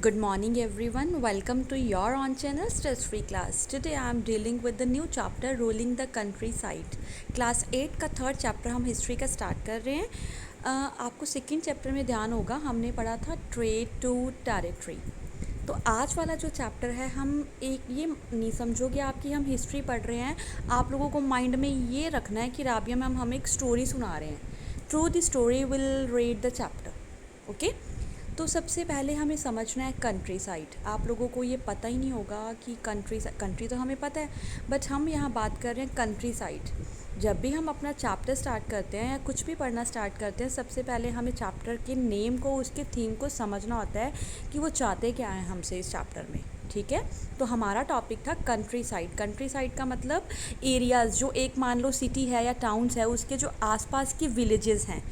Good morning everyone. Welcome to your on channel Stress Free Class. Today I am dealing with the new chapter Ruling the Countryside. Class 8 का third chapter हम history का start कर रहे हैं। आपको second chapter में ध्यान होगा हमने पढ़ा था ट्रेड टू टेरिटरी। तो आज वाला जो चैप्टर है हम एक ये नहीं समझोगे आप कि हम हिस्ट्री पढ़ रहे हैं। आप लोगों को माइंड में ये रखना है कि राबिया मैम हमें एक स्टोरी सुना रहे हैं। Through the story will read the chapter. Okay, तो सबसे पहले हमें समझना है कंट्री साइड। आप लोगों को ये पता ही नहीं होगा कि कंट्री तो हमें पता है, बट हम यहाँ बात कर रहे हैं कंट्री साइड। जब भी हम अपना चैप्टर स्टार्ट करते हैं या कुछ भी पढ़ना स्टार्ट करते हैं, सबसे पहले हमें चैप्टर के नेम को, उसके थीम को समझना होता है कि वो चाहते क्या हैं हमसे इस चैप्टर में। ठीक है, तो हमारा टॉपिक था कंट्री साइड। कंट्री साइड का मतलब एरियाज़, जो एक मान लो सिटी है या टाउन्स है, उसके जो आसपास के विलेजेस हैं।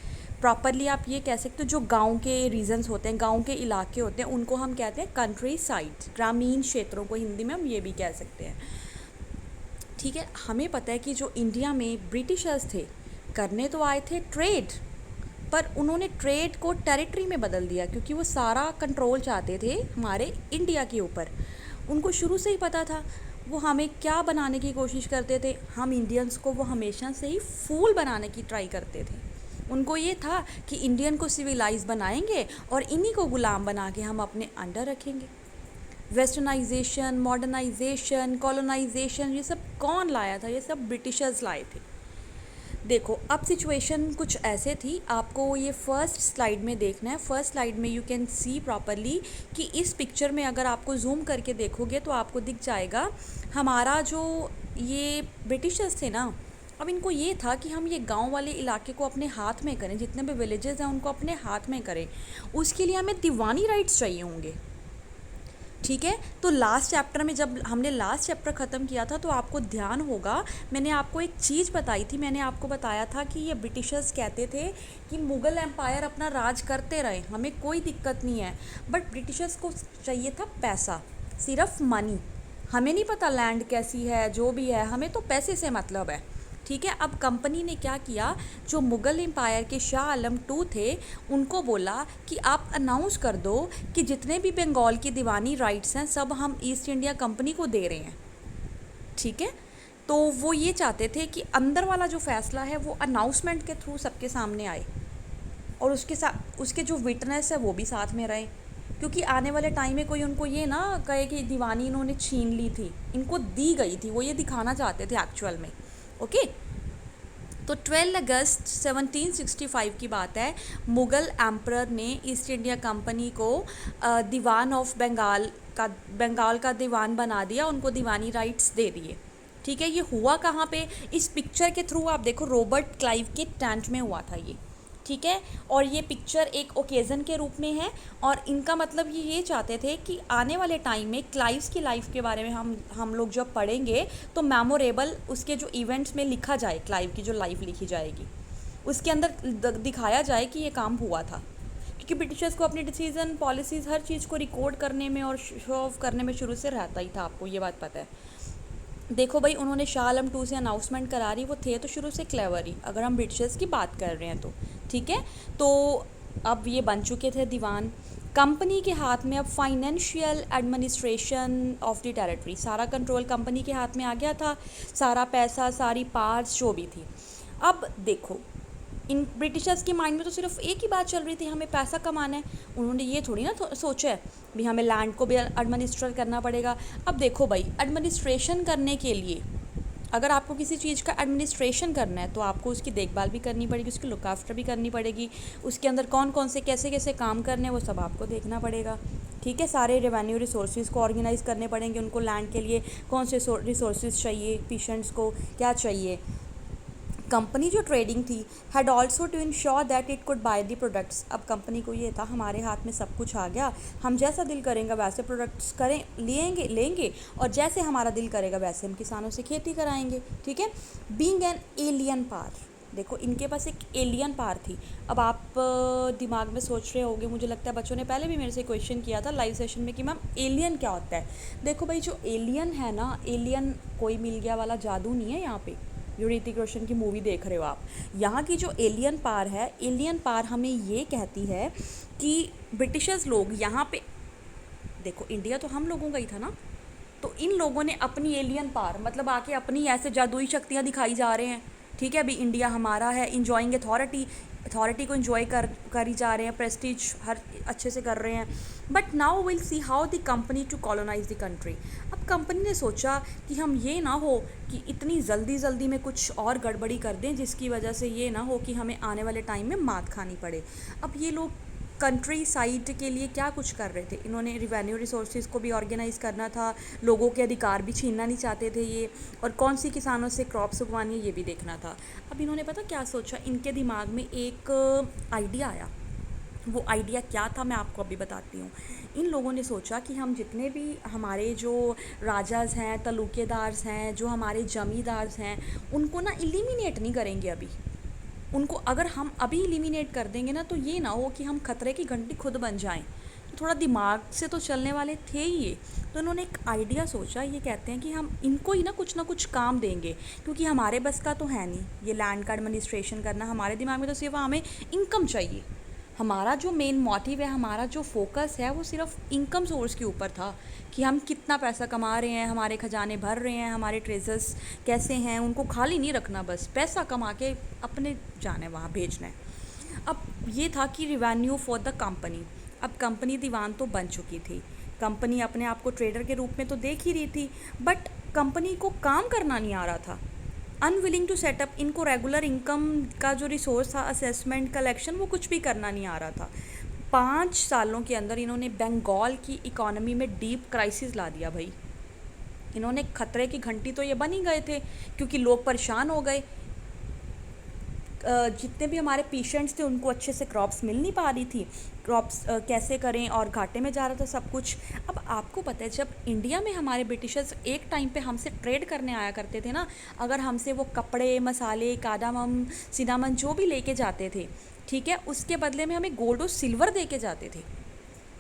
प्रॉपरली आप ये कह सकते हो जो गांव के रीजन्स होते हैं, गांव के इलाके होते हैं, उनको हम कहते हैं कंट्री साइड। ग्रामीण क्षेत्रों को हिंदी में हम ये भी कह सकते हैं। ठीक है, हमें पता है कि जो इंडिया में ब्रिटिशर्स थे, करने तो आए थे ट्रेड, पर उन्होंने ट्रेड को टेरिटरी में बदल दिया क्योंकि वो सारा कंट्रोल चाहते थे हमारे इंडिया के ऊपर। उनको शुरू से ही पता था वो हमें क्या बनाने की कोशिश करते थे। हम इंडियंस को वो हमेशा से ही फूल बनाने की ट्राई करते थे। उनको ये था कि इंडियन को सिविलाइज बनाएंगे और इन्हीं को गुलाम बना के हम अपने अंडर रखेंगे। वेस्टर्नाइजेशन, मॉडर्नाइजेशन, कॉलोनाइजेशन, ये सब कौन लाया था? ये सब ब्रिटिशर्स लाए थे। देखो, अब सिचुएशन कुछ ऐसे थी, आपको ये फर्स्ट स्लाइड में देखना है। फर्स्ट स्लाइड में यू कैन सी प्रॉपरली कि इस पिक्चर में अगर आपको जूम करके देखोगे तो आपको दिख जाएगा हमारा जो ये ब्रिटिशर्स थे ना। अब इनको ये था कि हम ये गांव वाले इलाके को अपने हाथ में करें, जितने भी विलेजेस हैं उनको अपने हाथ में करें। उसके लिए हमें दीवानी राइट्स चाहिए होंगे। ठीक है, तो लास्ट चैप्टर में जब हमने लास्ट चैप्टर ख़त्म किया था तो आपको ध्यान होगा मैंने आपको एक चीज़ बताई थी। मैंने आपको बताया था कि ये ब्रिटिशर्स कहते थे कि मुग़ल एम्पायर अपना राज करते रहे, हमें कोई दिक्कत नहीं है, बट ब्रिटिशर्स को चाहिए था पैसा, सिर्फ मनी। हमें नहीं पता लैंड कैसी है, जो भी है, हमें तो पैसे से मतलब है। ठीक है, अब कंपनी ने क्या किया, जो मुग़ल एम्पायर के शाह आलम टू थे उनको बोला कि आप अनाउंस कर दो कि जितने भी बंगाल की दीवानी राइट्स हैं सब हम ईस्ट इंडिया कंपनी को दे रहे हैं। ठीक है, तो वो ये चाहते थे कि अंदर वाला जो फ़ैसला है वो अनाउंसमेंट के थ्रू सबके सामने आए और उसके साथ उसके जो विटनेस है वो भी साथ में रहे, क्योंकि आने वाले टाइम में कोई उनको ये ना कहे कि दीवानी इन्होंने छीन ली थी, इनको दी गई थी, वो ये दिखाना चाहते थे एक्चुअल में। ओके, तो 12 अगस्त 1765 की बात है। मुग़ल एम्परर ने ईस्ट इंडिया कंपनी को दीवान ऑफ बंगाल का दीवान बना दिया, उनको दीवानी राइट्स दे दिए। ठीक है, ये हुआ कहाँ पे? इस पिक्चर के थ्रू आप देखो, रॉबर्ट क्लाइव के टेंट में हुआ था ये। ठीक है, और ये पिक्चर एक ओकेज़न के रूप में है और इनका मतलब ये चाहते थे कि आने वाले टाइम में क्लाइव्स की लाइफ के बारे में हम लोग जब पढ़ेंगे तो मेमोरेबल उसके जो इवेंट्स में लिखा जाए, क्लाइव की जो लाइफ लिखी जाएगी उसके अंदर दिखाया जाए कि ये काम हुआ था। क्योंकि ब्रिटिशर्स को अपनी डिसीज़न, पॉलिसीज़, हर चीज़ को रिकॉर्ड करने में और शो ऑफ करने में शुरू से रहता ही था, आपको ये बात पता है। देखो भाई, उन्होंने शाह आलम टू से अनाउंसमेंट करा रही, वो थे तो शुरू से क्लेवर ही, अगर हम ब्रिटिशर्स की बात कर रहे हैं तो। ठीक है, तो अब ये बन चुके थे दीवान। कंपनी के हाथ में अब financial administration of the territory, सारा कंट्रोल कंपनी के हाथ में आ गया था, सारा पैसा, सारी पार्स जो भी थी। अब देखो, इन ब्रिटिशर्स के माइंड में तो सिर्फ एक ही बात चल रही थी, हमें पैसा कमाना है। उन्होंने ये थोड़ी ना सोचा है भी हमें लैंड को भी एडमिनिस्ट्रेट करना पड़ेगा। अब देखो भाई, एडमिनिस्ट्रेशन करने के लिए अगर आपको किसी चीज़ का एडमिनिस्ट्रेशन करना है तो आपको उसकी देखभाल भी करनी पड़ेगी, उसकी लुक आफ्टर भी करनी पड़ेगी, उसके अंदर कौन कौन से कैसे कैसे काम करने हैं वो सब आपको देखना पड़ेगा। ठीक है, सारे रेवेन्यू रिसोर्सेज को ऑर्गेनाइज करने पड़ेंगे, उनको लैंड के लिए कौन से रिसोर्सेज चाहिए, पेशेंट्स को क्या चाहिए। कंपनी जो ट्रेडिंग थी had also to ensure that it could buy the products. अब कंपनी को ये था हमारे हाथ में सब कुछ आ गया, हम जैसा दिल करेंगे वैसे प्रोडक्ट्स करें, लेंगे और जैसे हमारा दिल करेगा वैसे हम किसानों से खेती कराएंगे। ठीक है, बीइंग एन एलियन पावर, देखो इनके पास एक एलियन पावर थी। अब आप दिमाग में सोच रहे होंगे, मुझे लगता है बच्चों ने पहले भी मेरे से क्वेश्चन किया था लाइव सेशन में कि मैम एलियन क्या होता है। देखो भाई, जो एलियन है ना, एलियन कोई मिल गया वाला जादू नहीं है। यहाँ पे जो ऋतिक रोशन की मूवी देख रहे हो आप, यहाँ की जो एलियन पावर है, एलियन पावर हमें ये कहती है कि ब्रिटिशर्स लोग यहाँ पे देखो इंडिया तो हम लोगों का ही था ना, तो इन लोगों ने अपनी एलियन पावर मतलब आके अपनी ऐसे जादुई शक्तियाँ दिखाई जा रहे हैं। ठीक है, अभी इंडिया हमारा है, इंजॉइंग अथॉरिटी, अथॉरिटी को इंजॉय कर ही जा रहे हैं, प्रेस्टीज हर अच्छे से कर रहे हैं। But now will see how the company to colonise the country. अब कंपनी ने सोचा कि हम ये ना हो कि इतनी जल्दी जल्दी में कुछ और गड़बड़ी कर दें जिसकी वजह से ये ना हो कि हमें आने वाले टाइम में मात खानी पड़े। अब ये लोग कंट्री साइड के लिए क्या कुछ कर रहे थे, इन्होंने रिवेन्यू रिसोर्सेज को भी ऑर्गेनाइज करना था, लोगों के अधिकार भी छीनना नहीं चाहते थे ये, और कौन सी किसानों से क्रॉप्स उगवानी है ये भी देखना था। अब इन्होंने पता क्या सोचा, इनके दिमाग में एक आइडिया आया। वो आइडिया क्या था मैं आपको अभी बताती हूँ। इन लोगों ने सोचा कि हम जितने भी हमारे जो राजाज हैं, तलुकेदार्स हैं, जो हमारे जमींदार्स हैं, उनको ना इलिमिनेट नहीं करेंगे अभी। उनको अगर हम अभी एलिमिनेट कर देंगे ना तो ये ना हो कि हम खतरे की घंटी खुद बन जाएं। तो थोड़ा दिमाग से तो चलने वाले थे ही ये, तो इन्होंने एक आइडिया सोचा। ये कहते हैं कि हम इनको ही ना कुछ काम देंगे, क्योंकि हमारे बस का तो है नहीं ये लैंड का एडमिनिस्ट्रेशन करना। हमारे दिमाग में तो सिर्फ हमें इनकम चाहिए। हमारा जो मेन मोटिव है, हमारा जो फोकस है वो सिर्फ इनकम सोर्स के ऊपर था कि हम कितना पैसा कमा रहे हैं, हमारे खजाने भर रहे हैं, हमारे ट्रेजर्स कैसे हैं, उनको खाली नहीं रखना, बस पैसा कमा के अपने जाने वहाँ भेजना है। अब ये था कि रिवेन्यू फॉर द कंपनी। अब कंपनी दीवान तो बन चुकी थी, कंपनी अपने आप को ट्रेडर के रूप में तो देख ही रही थी, बट कंपनी को काम करना नहीं आ रहा था। अनविलिंग टू सेटअप, इनको रेगुलर इनकम का जो रिसोर्स था, असेसमेंट, कलेक्शन, वो कुछ भी करना नहीं आ रहा था। 5 सालों के अंदर इन्होंने बंगाल की इकोनॉमी में डीप क्राइसिस ला दिया भाई। इन्होंने खतरे की घंटी तो ये बन ही गए थे, क्योंकि लोग परेशान हो गए। जितने भी हमारे पेशेंट्स थे उनको अच्छे से क्रॉप्स मिल नहीं पा रही थी, क्रॉप्स कैसे करें, और घाटे में जा रहा था सब कुछ। अब आपको पता है जब इंडिया में हमारे ब्रिटिशर्स एक टाइम पे हमसे ट्रेड करने आया करते थे ना, अगर हमसे वो कपड़े, मसाले, कार्डामम, सिनामन जो भी लेके जाते थे, ठीक है, उसके बदले में हमें गोल्ड और सिल्वर दे के जाते थे।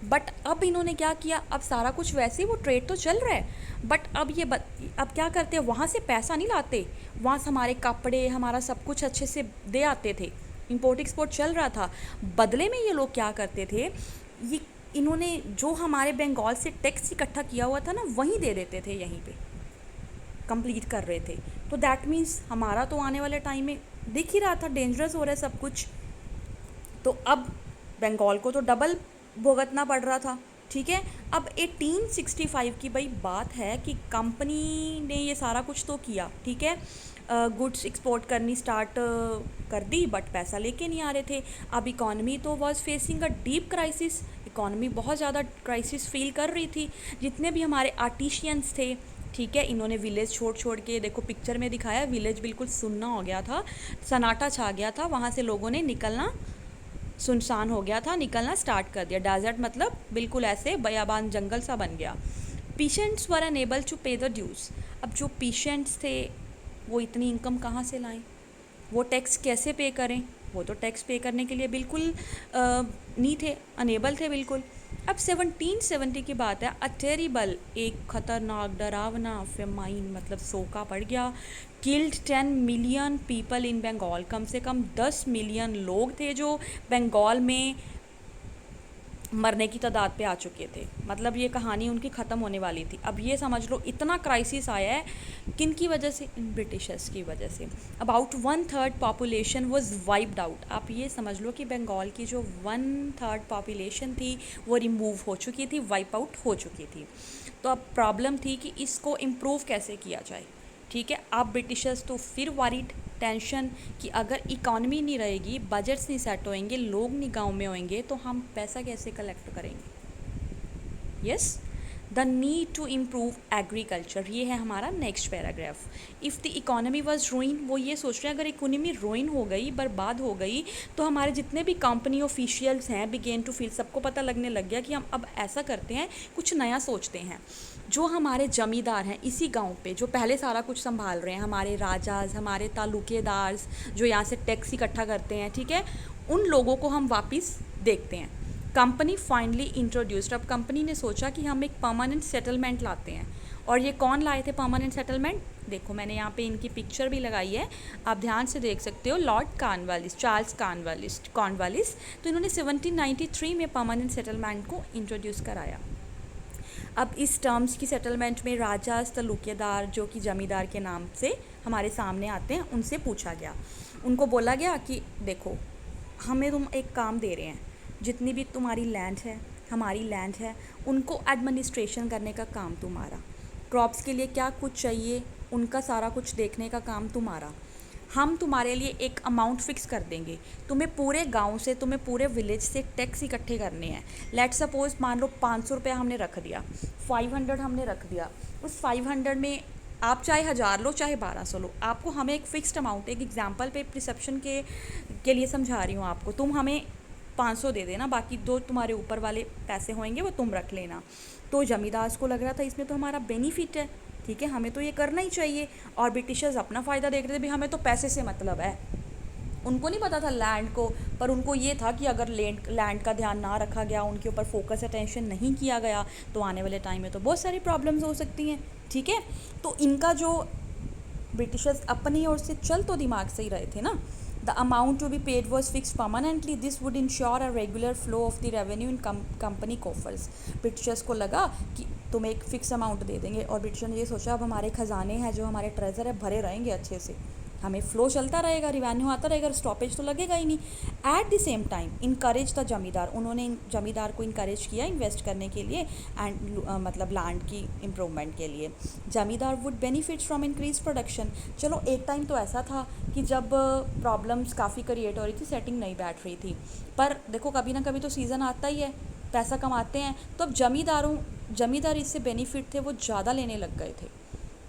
बट अब इन्होंने क्या किया, अब सारा कुछ वैसे ही वो ट्रेड तो चल रहा है, बट अब क्या करते हैं, वहाँ से पैसा नहीं लाते, वहाँ से हमारे कपड़े, हमारा सब कुछ अच्छे से दे आते थे, इंपोर्ट एक्सपोर्ट चल रहा था। बदले में ये लोग क्या करते थे, ये इन्होंने जो हमारे बंगाल से टैक्स इकट्ठा किया हुआ था ना वहीं दे देते थे, यहीं पे कंप्लीट कर रहे थे। तो दैट मीन्स हमारा तो आने वाले टाइम में दिख ही रहा था डेंजरस हो रहा है सब कुछ। तो अब बंगाल को तो डबल भुगतना पड़ रहा था। ठीक है, अब 1865 की भाई बात है कि कंपनी ने ये सारा कुछ तो किया, ठीक है, गुड्स एक्सपोर्ट करनी स्टार्ट कर दी, बट पैसा लेके नहीं आ रहे थे। अब इकॉनमी तो was facing a deep crisis, economy बहुत ज़्यादा क्राइसिस फील कर रही थी। जितने भी हमारे आर्टिशियंस थे, ठीक है, इन्होंने विलेज छोड़ छोड़ के, देखो पिक्चर में दिखाया, विलेज बिल्कुल सुन्ना हो गया था, सन्नाटा छा गया था, वहाँ से लोगों ने निकलना, सुनसान हो गया था, निकलना स्टार्ट कर दिया। डेजर्ट मतलब बिल्कुल ऐसे बयाबान जंगल सा बन गया। पेशेंट्स वर अनेबल टू पे द ड्यूज़। अब जो पेशेंट्स थे वो इतनी इनकम कहाँ से लाएं, वो टैक्स कैसे पे करें, वो तो टैक्स पे करने के लिए बिल्कुल नहीं थे, अनेबल थे बिल्कुल। अब 1770 की बात है, अ टेरिबल, एक खतरनाक डरावना फेमाइन मतलब सोका पड़ गया। Killed 10 million people in Bengal, कम से कम 10 मिलियन लोग थे जो बंगाल में मरने की तादाद पे आ चुके थे। मतलब ये कहानी उनकी ख़त्म होने वाली थी। अब ये समझ लो इतना क्राइसिस आया है, किन की वजह से, इन ब्रिटिशर्स की वजह से। About 1/3 population was wiped out. आप ये समझ लो कि बंगाल की जो 1/3 पॉपुलेशन थी वो रिमूव हो चुकी थी, वाइप आउट हो चुकी थी। तो अब प्रॉब्लम थी कि इसको इम्प्रूव कैसे किया जाए। ठीक है, अब ब्रिटिशर्स तो फिर वारीड, टेंशन कि अगर इकॉनमी नहीं रहेगी, बजट्स नहीं सेट होएंगे, लोग नहीं गाँव में होंगे, तो हम पैसा कैसे कलेक्ट करेंगे। Yes, the need to improve agriculture, ये है हमारा next paragraph. If the economy was growing, वो ये सोच रहे हैं अगर इकोनॉमी रोइन हो गई, बर्बाद हो गई, तो हमारे जितने भी कंपनी ऑफिशियल्स हैं बिगेन टू फील, सबको पता लगने लग गया कि हम अब ऐसा करते हैं, कुछ नया सोचते हैं। जो हमारे जमींदार हैं इसी गांव पे, जो पहले सारा कुछ संभाल रहे हैं, हमारे राजाज, हमारे तालुकेदार्स जो यहाँ से टैक्स इकट्ठा करते हैं, ठीक है, उन लोगों को हम वापस देखते हैं। कंपनी फाइनली इंट्रोड्यूस्ड, अब कंपनी ने सोचा कि हम एक परमानेंट सेटलमेंट लाते हैं। और ये कौन लाए थे परमानेंट सेटलमेंट, देखो मैंने यहाँ पे इनकी पिक्चर भी लगाई है, आप ध्यान से देख सकते हो, लॉर्ड कॉर्नवालिस, चार्ल्स कॉर्नवालिस। तो इन्होंने 1793 में परमानेंट सेटलमेंट को इंट्रोड्यूस कराया। अब इस टर्म्स की सेटलमेंट में राजा तलुकेदार जो कि जमींदार के नाम से हमारे सामने आते हैं, उनसे पूछा गया। उनको बोला गया कि देखो, हमें तुम एक काम दे रहे हैं, जितनी भी तुम्हारी लैंड है, हमारी लैंड है, उनको एडमिनिस्ट्रेशन करने का काम तुम्हारा, क्रॉप्स के लिए क्या कुछ चाहिए उनका सारा कुछ देखने का काम तुम्हारा। हम तुम्हारे लिए एक अमाउंट फ़िक्स कर देंगे, तुम्हें पूरे गांव से, तुम्हें पूरे विलेज से टैक्स इकट्ठे करने हैं। लेट सपोज़ मान लो 500 रुपया हमने रख दिया, 500 हमने रख दिया। उस 500 में आप चाहे 1000 लो चाहे 1200 लो, आपको हमें एक फ़िक्स्ड अमाउंट, एक एग्जांपल पे प्रिसेप्शन के लिए समझा रही हूँ आपको, तुम हमें 500 दे देना, बाकी दो तुम्हारे ऊपर वाले पैसे होंगे वो तुम रख लेना। तो जमींदार को लग रहा था इसमें तो हमारा बेनिफिट है, ठीक है, हमें तो ये करना ही चाहिए। और ब्रिटिशर्स अपना फ़ायदा देख रहे थे, भी हमें तो पैसे से मतलब है। उनको नहीं पता था लैंड को, पर उनको ये था कि अगर लैंड का ध्यान ना रखा गया, उनके ऊपर फोकस अटेंशन नहीं किया गया, तो आने वाले टाइम में तो बहुत सारी प्रॉब्लम्स हो सकती हैं, ठीक है। तो इनका जो ब्रिटिशर्स अपनी ओर से चल तो दिमाग से ही रहे थे ना। The amount to be paid was fix permanently, this would ensure a regular flow of the revenue in company coffers. Britishers को लगा कि तुम्हें एक फ़िक्स अमाउंट दे देंगे, और ब्रिटिशर ने ये सोचा अब हमारे ख़जाने हैं, जो हमारे ट्रेजर है, भरे रहेंगे अच्छे से, हमें फ़्लो चलता रहेगा, रिवेन्यू आता रहेगा, स्टॉपेज तो लगेगा ही नहीं। At the same time encourage the जमींदार, उन्होंने जमींदार को इनकरेज किया इन्वेस्ट करने के लिए एंड मतलब लैंड की इम्प्रूवमेंट के लिए। जमींदार would benefit from increase production. चलो एक टाइम तो ऐसा था कि जब प्रॉब्लम्स काफ़ी क्रिएट हो रही थी, सेटिंग नहीं बैठ रही थी, पर देखो कभी ना कभी तो सीज़न आता ही है, पैसा कमाते हैं, तो अब जमींदार इससे बेनिफिट थे वो ज़्यादा लेने लग गए थे।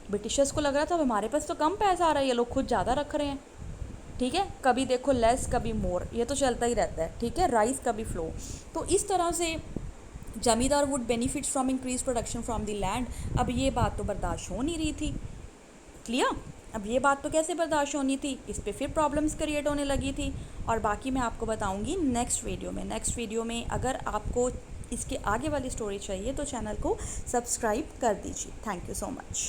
ब्रिटिशर्स को लग रहा था अब हमारे पास तो कम पैसा आ रहा है, ये लोग खुद ज़्यादा रख रहे हैं, ठीक है, कभी देखो लेस कभी मोर, ये तो चलता ही रहता है, ठीक है, राइस कभी फ्लो। तो इस तरह से जमींदार would benefit from increase production from the land. अब ये बात तो बर्दाश्त हो नहीं रही थी, क्लियर। अब ये बात तो कैसे बर्दाश्त होनी थी, इस पर फिर प्रॉब्लम्स क्रिएट होने लगी थी, और बाकी मैं आपको बताऊंगी नेक्स्ट वीडियो में। अगर आपको इसके आगे वाली स्टोरी चाहिए तो चैनल को सब्सक्राइब कर दीजिए। Thank you so much.